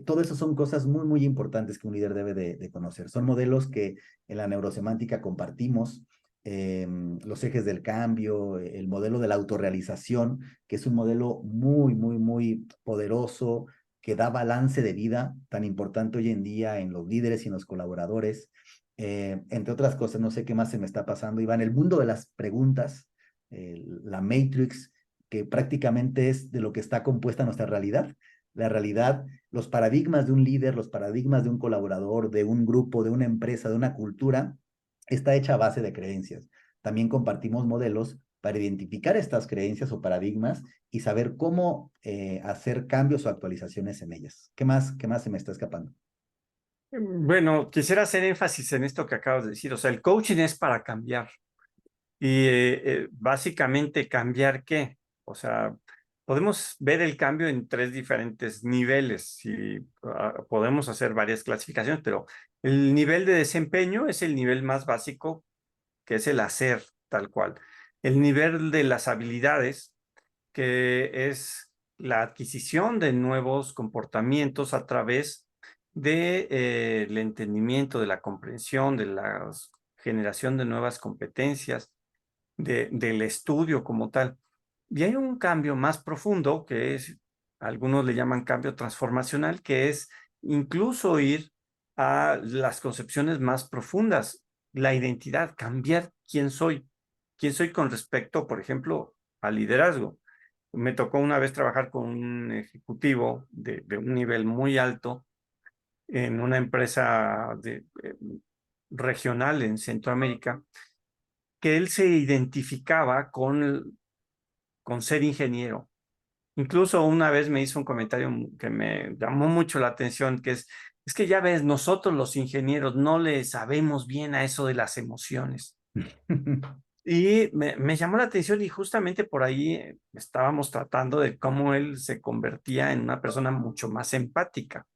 Todo eso son cosas muy, muy importantes que un líder debe de conocer. Son modelos que en la neurosemántica compartimos, los ejes del cambio, el modelo de la autorrealización, que es un modelo muy, muy, muy poderoso, que da balance de vida, tan importante hoy en día en los líderes y en los colaboradores. Entre otras cosas, no sé qué más se me está pasando, Iván, el mundo de las preguntas, la Matrix, que prácticamente es de lo que está compuesta nuestra realidad. La realidad, los paradigmas de un líder, los paradigmas de un colaborador, de un grupo, de una empresa, de una cultura, está hecha a base de creencias. También compartimos modelos para identificar estas creencias o paradigmas y saber cómo hacer cambios o actualizaciones en ellas. Qué más se me está escapando? Bueno, quisiera hacer énfasis en esto que acabas de decir. O sea, el coaching es para cambiar. Y básicamente, ¿cambiar qué? O sea, podemos ver el cambio en tres diferentes niveles y podemos hacer varias clasificaciones, pero el nivel de desempeño es el nivel más básico, que es el hacer tal cual. El nivel de las habilidades, que es la adquisición de nuevos comportamientos a través de, el entendimiento, de la comprensión, de la generación de nuevas competencias, del estudio como tal. Y hay un cambio más profundo que es, algunos le llaman cambio transformacional, que es incluso ir a las concepciones más profundas, la identidad, cambiar quién soy con respecto, por ejemplo, al liderazgo. Me tocó una vez trabajar con un ejecutivo de un nivel muy alto en una empresa regional en Centroamérica, que él se identificaba con ser ingeniero. Incluso una vez me hizo un comentario que me llamó mucho la atención, que es que ya ves, nosotros los ingenieros no le sabemos bien a eso de las emociones. Y me llamó la atención y justamente por ahí estábamos tratando de cómo él se convertía en una persona mucho más empática.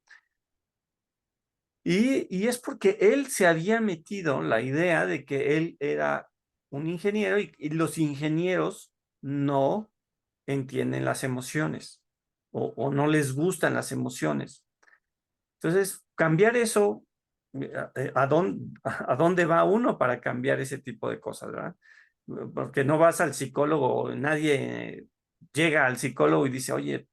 Y es porque él se había metido la idea de que él era un ingeniero y los ingenieros no entienden las emociones o no les gustan las emociones. Entonces, cambiar eso, a dónde va uno para cambiar ese tipo de cosas, ¿verdad? Porque no vas al psicólogo, nadie llega al psicólogo y dice, oye,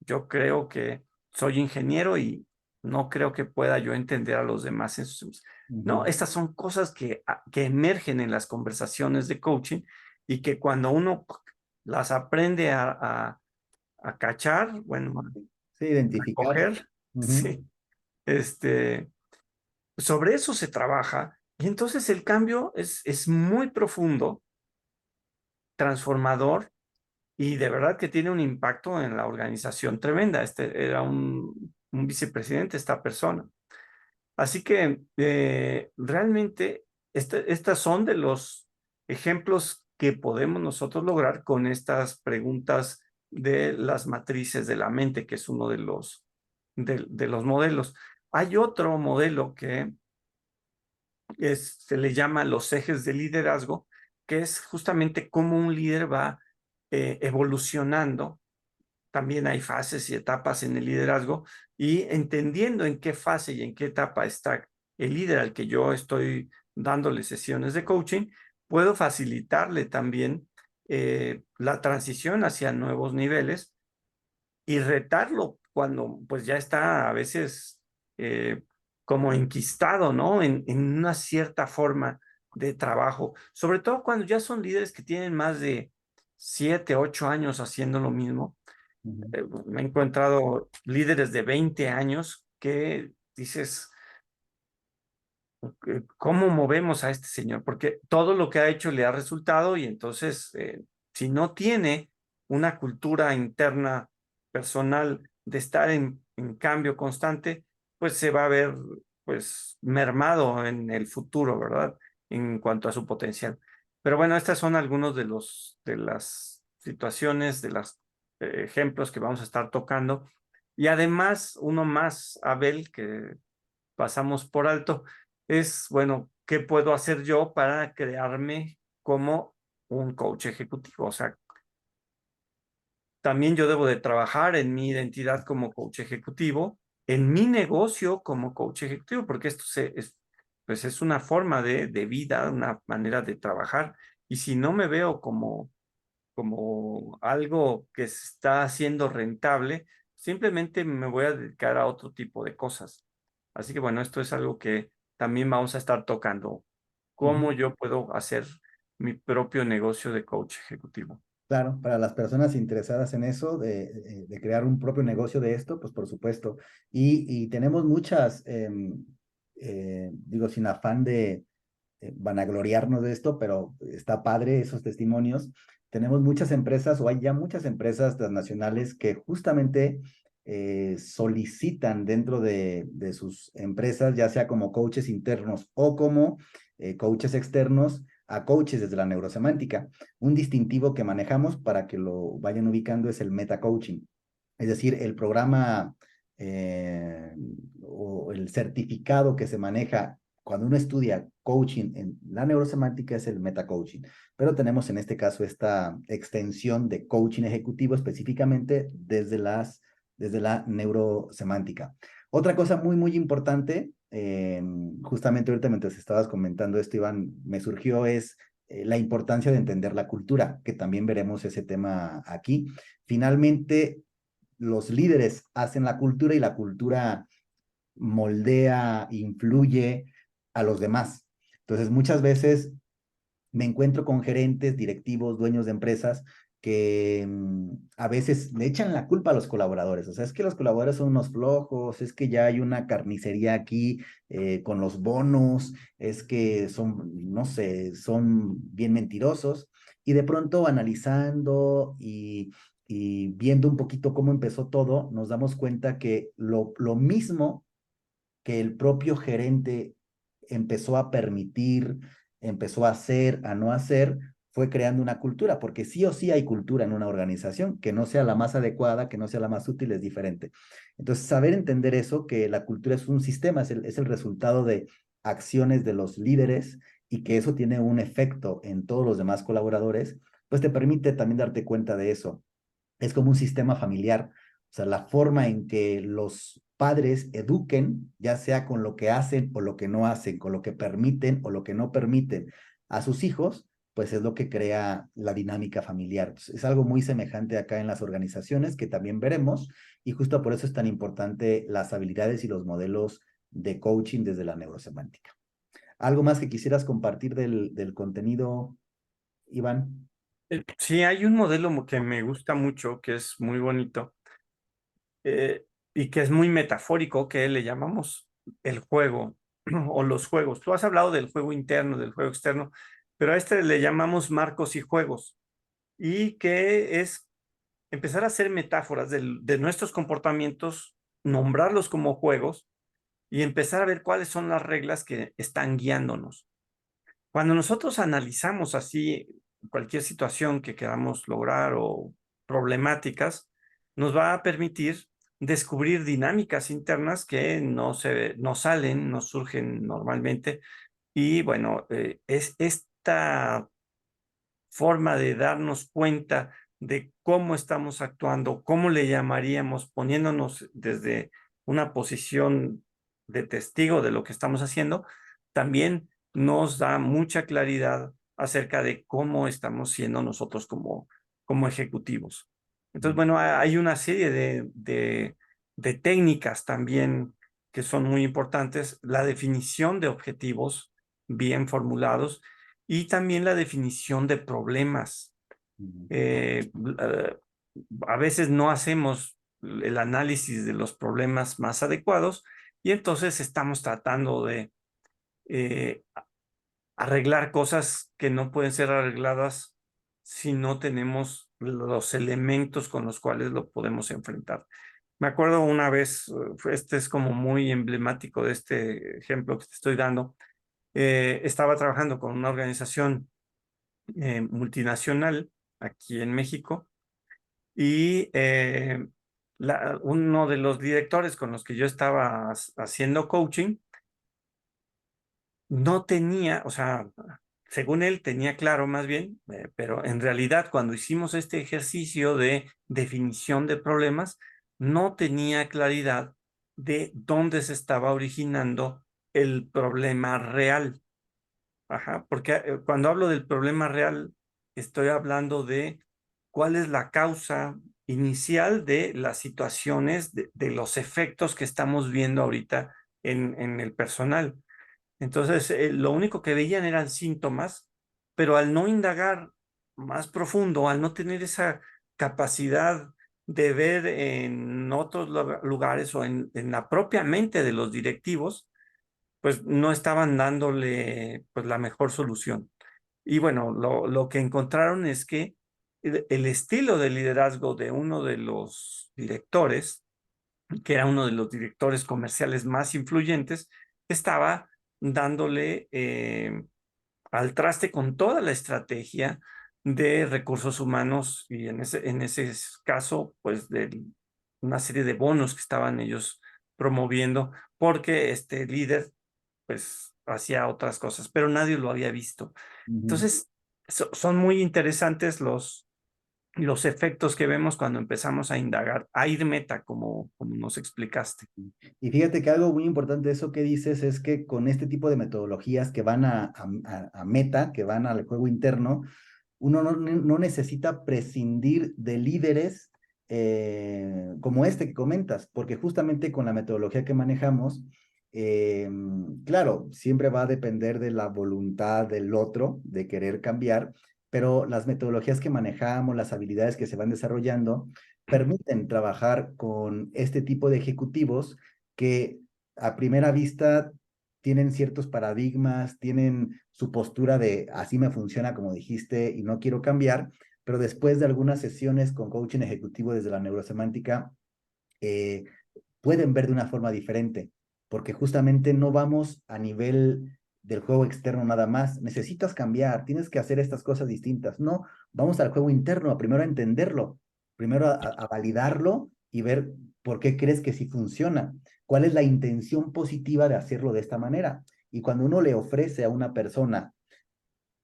yo creo que soy ingeniero y no creo que pueda yo entender a los demás en sus... No, Ujú. estas son cosas que emergen en las conversaciones de coaching y que cuando uno las aprende a cachar, bueno, Sí, a identificar. coger, Ujú. sí, este, sobre eso se trabaja y entonces el cambio es muy profundo, transformador y de verdad que tiene un impacto en la organización tremenda. Este era un vicepresidente, esta persona. Así que realmente estas son de los ejemplos que podemos nosotros lograr con estas preguntas de las matrices de la mente, que es uno de los modelos. Hay otro modelo que se le llama los ejes de liderazgo, que es justamente cómo un líder va evolucionando. También hay fases y etapas en el liderazgo, y entendiendo en qué fase y en qué etapa está el líder al que yo estoy dándole sesiones de coaching, puedo facilitarle también la transición hacia nuevos niveles y retarlo cuando pues ya está a veces eh, como enquistado, ¿no? En una cierta forma de trabajo, sobre todo cuando ya son líderes que tienen más de 7, 8 años haciendo lo mismo. Ujú. Me he encontrado líderes de 20 años que dices, ¿cómo movemos a este señor? Porque todo lo que ha hecho le ha resultado, y entonces, si no tiene una cultura interna personal de estar en cambio constante, pues se va a ver pues mermado en el futuro, ¿verdad? En cuanto a su potencial. Pero bueno, estas son algunos de las situaciones, de los ejemplos que vamos a estar tocando. Y además, uno más, Abel, que pasamos por alto, es, bueno, ¿qué puedo hacer yo para crearme como un coach ejecutivo? O sea, también yo debo de trabajar en mi identidad como coach ejecutivo, en mi negocio como coach ejecutivo, porque esto pues es una forma de vida, una manera de trabajar. Y si no me veo como algo que se está haciendo rentable, simplemente me voy a dedicar a otro tipo de cosas. Así que bueno, esto es algo que también vamos a estar tocando. Ujú. ¿Cómo yo puedo hacer mi propio negocio de coach ejecutivo? Claro, para las personas interesadas en eso, de crear un propio negocio de esto, pues por supuesto. Y tenemos muchas, digo, sin afán de vanagloriarnos de esto, pero está padre esos testimonios. Tenemos muchas empresas, o hay ya muchas empresas transnacionales que justamente solicitan dentro de sus empresas, ya sea como coaches internos o como coaches externos, a coaches desde la neurosemántica. Un distintivo que manejamos para que lo vayan ubicando es el meta coaching, es decir, el programa eh, o el certificado que se maneja cuando uno estudia coaching en la neurosemántica es el metacoaching, pero tenemos en este caso esta extensión de coaching ejecutivo específicamente desde la neurosemántica. Otra cosa muy, muy importante, justamente ahorita mientras estabas comentando esto, Iván, me surgió es la importancia de entender la cultura, que también veremos ese tema aquí. Finalmente, los líderes hacen la cultura y la cultura moldea, influye a los demás. Entonces, muchas veces me encuentro con gerentes, directivos, dueños de empresas que a veces le echan la culpa a los colaboradores. O sea, es que los colaboradores son unos flojos, es que ya hay una carnicería aquí con los bonos, es que son, no sé, son bien mentirosos. Y de pronto analizando y viendo un poquito cómo empezó todo, nos damos cuenta que lo mismo que el propio gerente empezó a permitir, empezó a hacer, a no hacer, fue creando una cultura, porque sí o sí hay cultura en una organización, que no sea la más adecuada, que no sea la más útil, es diferente. Entonces, saber entender eso, que la cultura es un sistema, es el resultado de acciones de los líderes y que eso tiene un efecto en todos los demás colaboradores, pues te permite también darte cuenta de eso. Es como un sistema familiar, o sea, la forma en que los padres eduquen, ya sea con lo que hacen o lo que no hacen, con lo que permiten o lo que no permiten a sus hijos, pues es lo que crea la dinámica familiar. Entonces, es algo muy semejante acá en las organizaciones que también veremos y justo por eso es tan importante las habilidades y los modelos de coaching desde la neurosemántica. ¿Algo más que quisieras compartir del contenido, Iván? Sí, hay un modelo que me gusta mucho, que es muy bonito, y que es muy metafórico, que le llamamos el juego o los juegos. Tú has hablado del juego interno, del juego externo, pero a este le llamamos marcos y juegos, y que es empezar a hacer metáforas de nuestros comportamientos, nombrarlos como juegos y empezar a ver cuáles son las reglas que están guiándonos. Cuando nosotros analizamos así cualquier situación que queramos lograr o problemáticas, nos va a permitir descubrir dinámicas internas que no salen, no surgen normalmente. Y bueno, es esta forma de darnos cuenta de cómo estamos actuando, cómo le llamaríamos, poniéndonos desde una posición de testigo de lo que estamos haciendo, también nos da mucha claridad acerca de cómo estamos siendo nosotros como ejecutivos. Entonces, bueno, hay una serie de técnicas también que son muy importantes. La definición de objetivos bien formulados y también la definición de problemas. Ujú, Eh, eh, a veces no hacemos el análisis de los problemas más adecuados y entonces estamos tratando de eh, arreglar cosas que no pueden ser arregladas si no tenemos los elementos con los cuales lo podemos enfrentar. Me acuerdo una vez, este es como muy emblemático de este ejemplo que te estoy dando. Estaba trabajando con una organización multinacional aquí en México y uno de los directores con los que yo estaba haciendo coaching no tenía, o sea, según él tenía claro más bien, pero en realidad cuando hicimos este ejercicio de definición de problemas, no tenía claridad de dónde se estaba originando el problema real. Ajá, porque cuando hablo del problema real, estoy hablando de cuál es la causa inicial de las situaciones, de los efectos que estamos viendo ahorita en el personal. Entonces, lo único que veían eran síntomas, pero al no indagar más profundo, al no tener esa capacidad de ver en otros lugares o en la propia mente de los directivos, pues no estaban dándole pues la mejor solución. Y bueno, lo que encontraron es que el estilo de liderazgo de uno de los directores, que era uno de los directores comerciales más influyentes, estaba dándole al traste con toda la estrategia de recursos humanos y en ese caso, pues de una serie de bonos que estaban ellos promoviendo, porque este líder pues hacía otras cosas, pero nadie lo había visto. ujú. Entonces, son muy interesantes los efectos que vemos cuando empezamos a indagar, a ir meta, como nos explicaste. Y fíjate que algo muy importante de eso que dices es que con este tipo de metodologías que van a meta, que van al juego interno, uno no necesita prescindir de líderes como este que comentas, porque justamente con la metodología que manejamos, eh, claro, siempre va a depender de la voluntad del otro de querer cambiar, pero las metodologías que manejamos, las habilidades que se van desarrollando, permiten trabajar con este tipo de ejecutivos que a primera vista tienen ciertos paradigmas, tienen su postura de así me funciona como dijiste y no quiero cambiar, pero después de algunas sesiones con coaching ejecutivo desde la neurosemántica, eh, pueden ver de una forma diferente, porque justamente no vamos a nivel del juego externo nada más. Necesitas cambiar, tienes que hacer estas cosas distintas. No, vamos al juego interno, primero a entenderlo, primero a validarlo y ver por qué crees que sí funciona, cuál es la intención positiva de hacerlo de esta manera. Y cuando uno le ofrece a una persona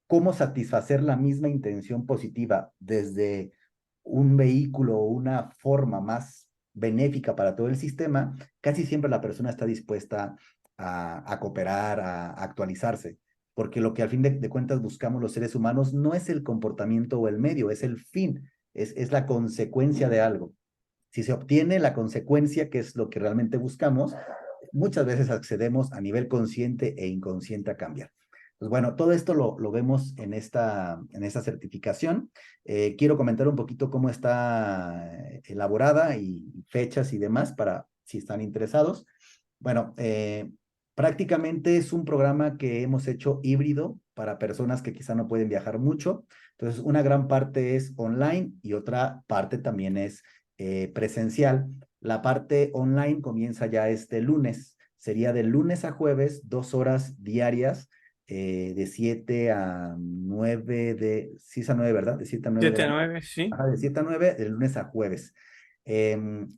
cómo satisfacer la misma intención positiva desde un vehículo o una forma más benéfica para todo el sistema, casi siempre la persona está dispuesta a cooperar, a actualizarse, porque lo que al fin de cuentas buscamos los seres humanos no es el comportamiento o el medio, es el fin, es la consecuencia de algo. Si se obtiene la consecuencia, que es lo que realmente buscamos, muchas veces accedemos a nivel consciente e inconsciente a cambiar. Pues bueno, todo esto lo vemos en esta certificación. Quiero comentar un poquito cómo está elaborada y fechas y demás para si están interesados. Bueno, prácticamente es un programa que hemos hecho híbrido para personas que quizá no pueden viajar mucho. Entonces, una gran parte es online y otra parte también es presencial. La parte online comienza ya este lunes. Sería de lunes a jueves, 2 horas diarias de 7 a 9 sí es a 9, ¿verdad? De 7 a 9 de 7 la a noche. 9, sí. Ajá, de 7 a 9, de lunes a jueves.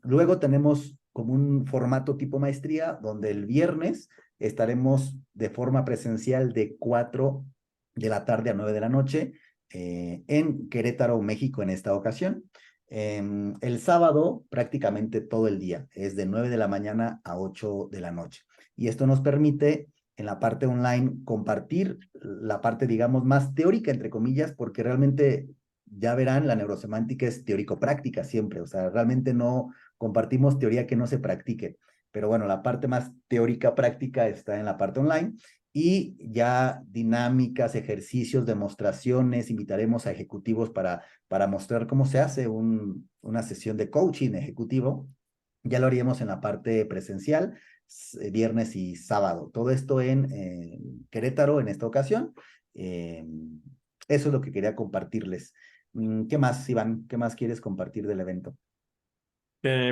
Luego tenemos como un formato tipo maestría, donde el viernes estaremos de forma presencial de 4 de la tarde a 9 de la noche en Querétaro, México, en esta ocasión. El sábado prácticamente todo el día, es de 9 de la mañana a 8 de la noche. Y esto nos permite en la parte online compartir la parte, digamos, más teórica, entre comillas, porque realmente, ya verán, la neurosemántica es teórico-práctica siempre, o sea, realmente no compartimos teoría que no se practique, pero bueno, la parte más teórica-práctica está en la parte online y ya dinámicas, ejercicios, demostraciones, invitaremos a ejecutivos para mostrar cómo se hace una sesión de coaching ejecutivo. Ya lo haríamos en la parte presencial, viernes y sábado. Todo esto en Querétaro en esta ocasión. Eh, Eso es lo que quería compartirles. ¿Qué más, Iván? ¿Qué más quieres compartir del evento?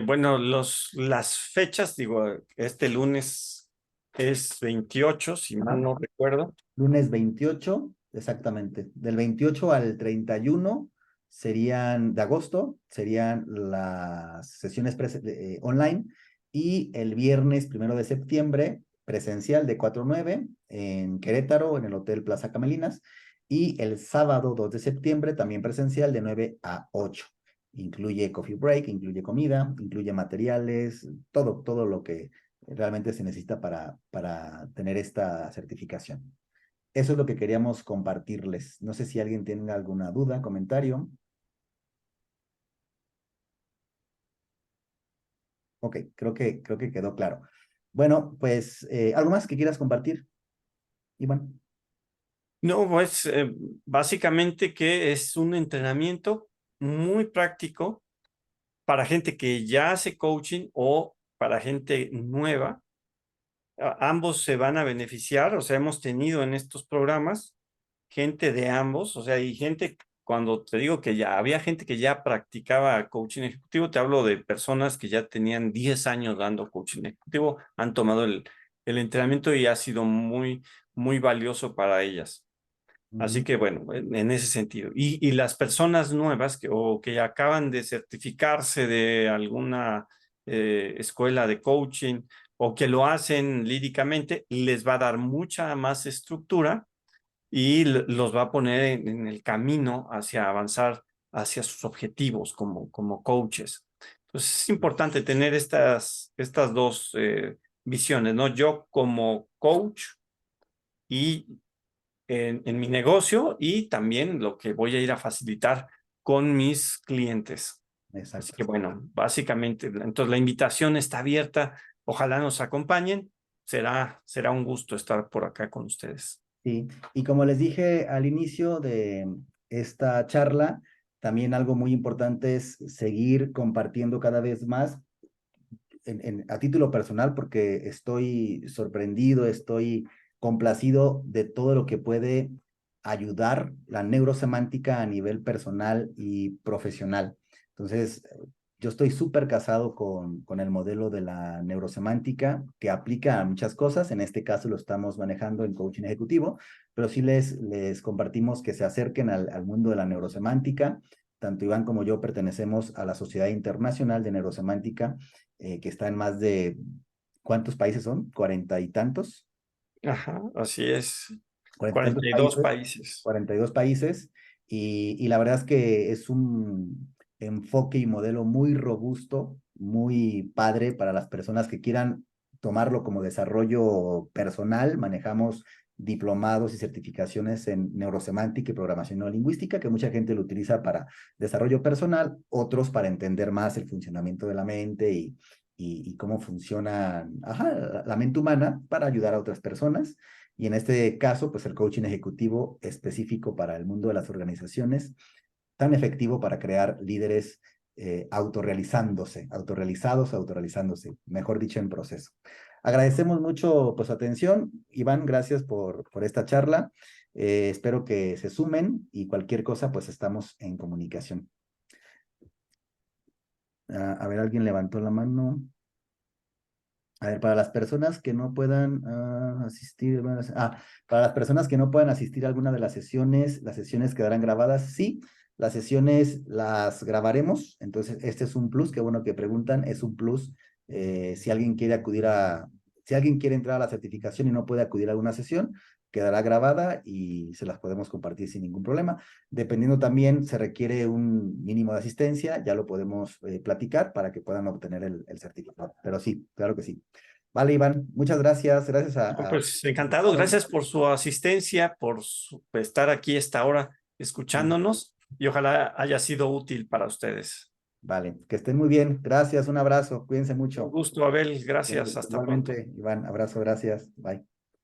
Bueno, las fechas, digo, este lunes es 28, si mal Ajá. no recuerdo. Lunes 28, exactamente. Del 28 al 31 serían de agosto, serían las sesiones online, y el viernes 1 de septiembre presencial de 4 a 9 en Querétaro, en el Hotel Plaza Camelinas, y el sábado 2 de septiembre también presencial de 9 a 8. Incluye coffee break, incluye comida, incluye materiales, todo lo que realmente se necesita para tener esta certificación. Eso es lo que queríamos compartirles. No sé si alguien tiene alguna duda, comentario. Ok, creo que quedó claro. Bueno, pues, ¿algo más que quieras compartir, Iván? No, pues básicamente que es un entrenamiento muy práctico para gente que ya hace coaching o para gente nueva. Ambos se van a beneficiar, o sea, hemos tenido en estos programas gente de ambos, o sea, y gente, cuando te digo que ya había gente que ya practicaba coaching ejecutivo, te hablo de personas que ya tenían 10 años dando coaching ejecutivo, han tomado el entrenamiento y ha sido muy, muy valioso para ellas. Así Ujú. que bueno, en ese sentido. Y las personas nuevas o que acaban de certificarse de alguna escuela de coaching o que lo hacen líricamente, les va a dar mucha más estructura y los va a poner en el camino hacia avanzar hacia sus objetivos como coaches. Entonces es importante tener estas dos visiones, ¿no? Yo como coach y en mi negocio y también lo que voy a ir a facilitar con mis clientes. Así Exacto. que bueno, básicamente, entonces la invitación está abierta. Ojalá nos acompañen. Será un gusto estar por acá con ustedes. Sí, y como les dije al inicio de esta charla, también algo muy importante es seguir compartiendo cada vez más a título personal, porque estoy sorprendido, estoy complacido de todo lo que puede ayudar la neurosemántica a nivel personal y profesional. Entonces, yo estoy súper casado con el modelo de la neurosemántica, que aplica a muchas cosas. En este caso lo estamos manejando en coaching ejecutivo, pero sí les compartimos que se acerquen al mundo de la neurosemántica. Tanto Iván como yo pertenecemos a la Sociedad Internacional de Neurosemántica, que está en más de, ¿cuántos países son? ¿Cuarenta y tantos? Ajá, así es. Cuarenta y tantos 42 países, países. 42 países, y la verdad es que es un enfoque y modelo muy robusto, muy padre para las personas que quieran tomarlo como desarrollo personal. Manejamos diplomados y certificaciones en neurosemántica y programación neurolingüística, que mucha gente lo utiliza para desarrollo personal, otros para entender más el funcionamiento de la mente y cómo funciona, ajá, la mente humana, para ayudar a otras personas. Y en este caso, pues el coaching ejecutivo específico para el mundo de las organizaciones, tan efectivo para crear líderes autorrealizándose, mejor dicho, en proceso. Agradecemos mucho pues, su atención. Iván, gracias por esta charla. Espero que se sumen, y cualquier cosa, pues estamos en comunicación. A ver, alguien levantó la mano. A ver, para las personas que no puedan asistir, para las personas que no puedan asistir a alguna de las sesiones quedarán grabadas. Sí, las sesiones las grabaremos. Entonces, este es un plus, qué bueno que preguntan, es un plus. Si alguien quiere si alguien quiere entrar a la certificación y no puede acudir a alguna sesión, quedará grabada y se las podemos compartir sin ningún problema. Dependiendo también, se requiere un mínimo de asistencia, ya lo podemos platicar para que puedan obtener el certificado. Pero sí, claro que sí. Vale, Iván, muchas gracias. Gracias No, pues encantado, gracias por su asistencia, por estar aquí esta hora escuchándonos y ojalá haya sido útil para ustedes. Vale, que estén muy bien. Gracias, un abrazo. Cuídense Un mucho. gusto, Abel, gracias, hasta pronto. Igualmente, Iván, abrazo, gracias. Bye.